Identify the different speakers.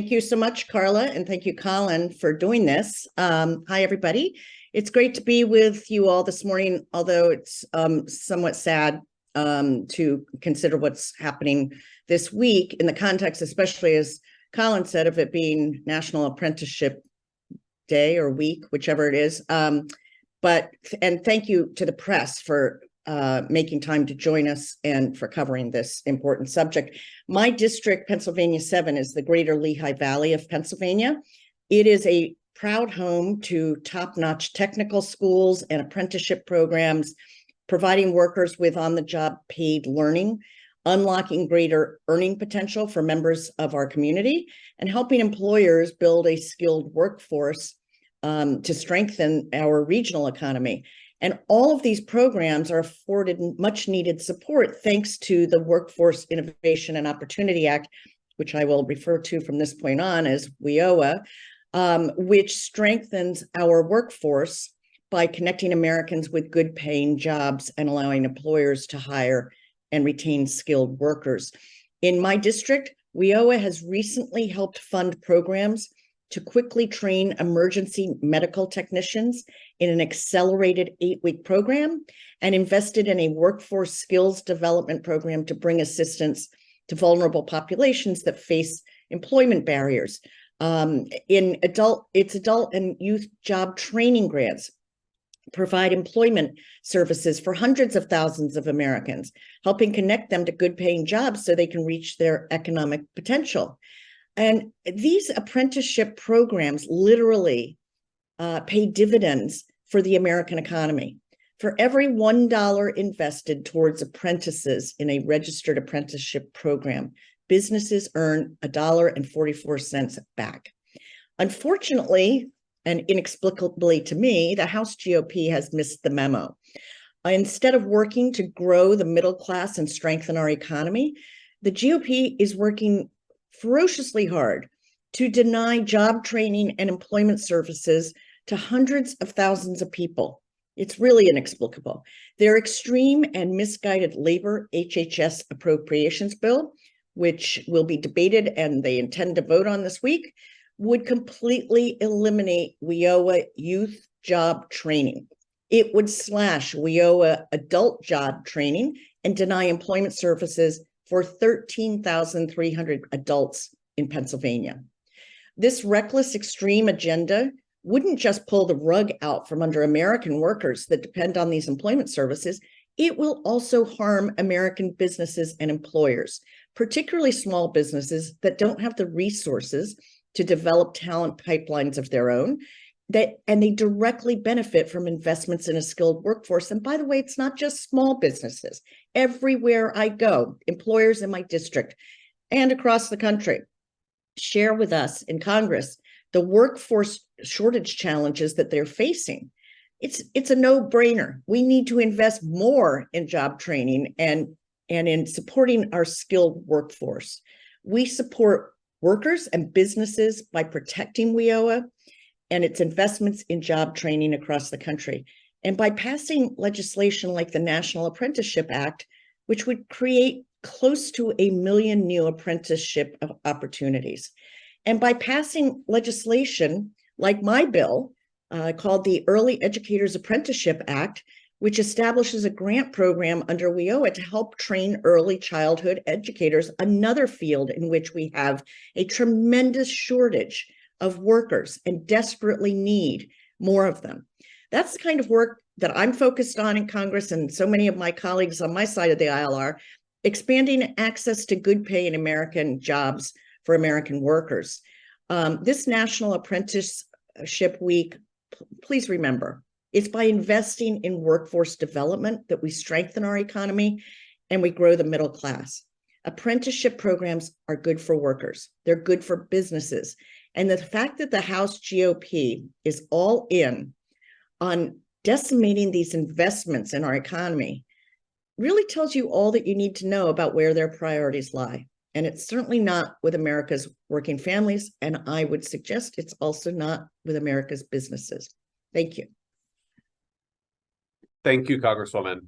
Speaker 1: Thank you so much, Carla, and thank you, Colin, for doing this. Hi, everybody. It's great to be with you all this morning, although it's somewhat sad to consider what's happening this week in the context, especially as Colin said, of it being National Apprenticeship Day or week, whichever it is. And thank you to the press for making time to join us and for covering this important subject. My district, Pennsylvania 7, is the greater Lehigh Valley of Pennsylvania. It is a proud home to top-notch technical schools and apprenticeship programs, providing workers with on-the-job paid learning, unlocking greater earning potential for members of our community, and helping employers build a skilled workforce to strengthen our regional economy. And all of these programs are afforded much needed support thanks to the Workforce Innovation and Opportunity Act, which I will refer to from this point on as WIOA, which strengthens our workforce by connecting Americans with good paying jobs and allowing employers to hire and retain skilled workers. In my district, WIOA has recently helped fund programs to quickly train emergency medical technicians in an accelerated 8-week program and invested in a workforce skills development program to bring assistance to vulnerable populations that face employment barriers. Its adult and youth job training grants provide employment services for hundreds of thousands of Americans, helping connect them to good paying jobs so they can reach their economic potential. And these apprenticeship programs literally pay dividends for the American economy. For every $1 invested towards apprentices in a registered apprenticeship program, businesses earn $1.44 back. Unfortunately, and inexplicably to me, the House GOP has missed the memo. Instead of working to grow the middle class and strengthen our economy, the GOP is working ferociously hard to deny job training and employment services to hundreds of thousands of people. It's really inexplicable. Their extreme and misguided labor HHS appropriations bill, which will be debated and they intend to vote on this week, would completely eliminate WIOA youth job training. It would slash WIOA adult job training and deny employment services for 13,300 adults in Pennsylvania. This reckless extreme agenda wouldn't just pull the rug out from under American workers that depend on these employment services, it will also harm American businesses and employers, particularly small businesses that don't have the resources to develop talent pipelines of their own, and they directly benefit from investments in a skilled workforce. And by the way, it's not just small businesses. Everywhere I go, employers in my district and across the country share with us in Congress the workforce shortage challenges that they're facing. It's a no-brainer. We need to invest more in job training and in supporting our skilled workforce. We support workers and businesses by protecting WIOA and its investments in job training across the country, and by passing legislation like the National Apprenticeship Act, which would create close to 1 million new apprenticeship opportunities. And by passing legislation like my bill called the Early Educators Apprenticeship Act, which establishes a grant program under WIOA to help train early childhood educators, another field in which we have a tremendous shortage of workers and desperately need more of them. That's the kind of work that I'm focused on in Congress, and so many of my colleagues on my side of the aisle are, expanding access to good paying American jobs for American workers. This National Apprenticeship Week, please remember, it's by investing in workforce development that we strengthen our economy and we grow the middle class. Apprenticeship programs are good for workers. They're good for businesses. And the fact that the House GOP is all in on decimating these investments in our economy really tells you all that you need to know about where their priorities lie. And it's certainly not with America's working families. And I would suggest it's also not with America's businesses. Thank you.
Speaker 2: Thank you, Congresswoman.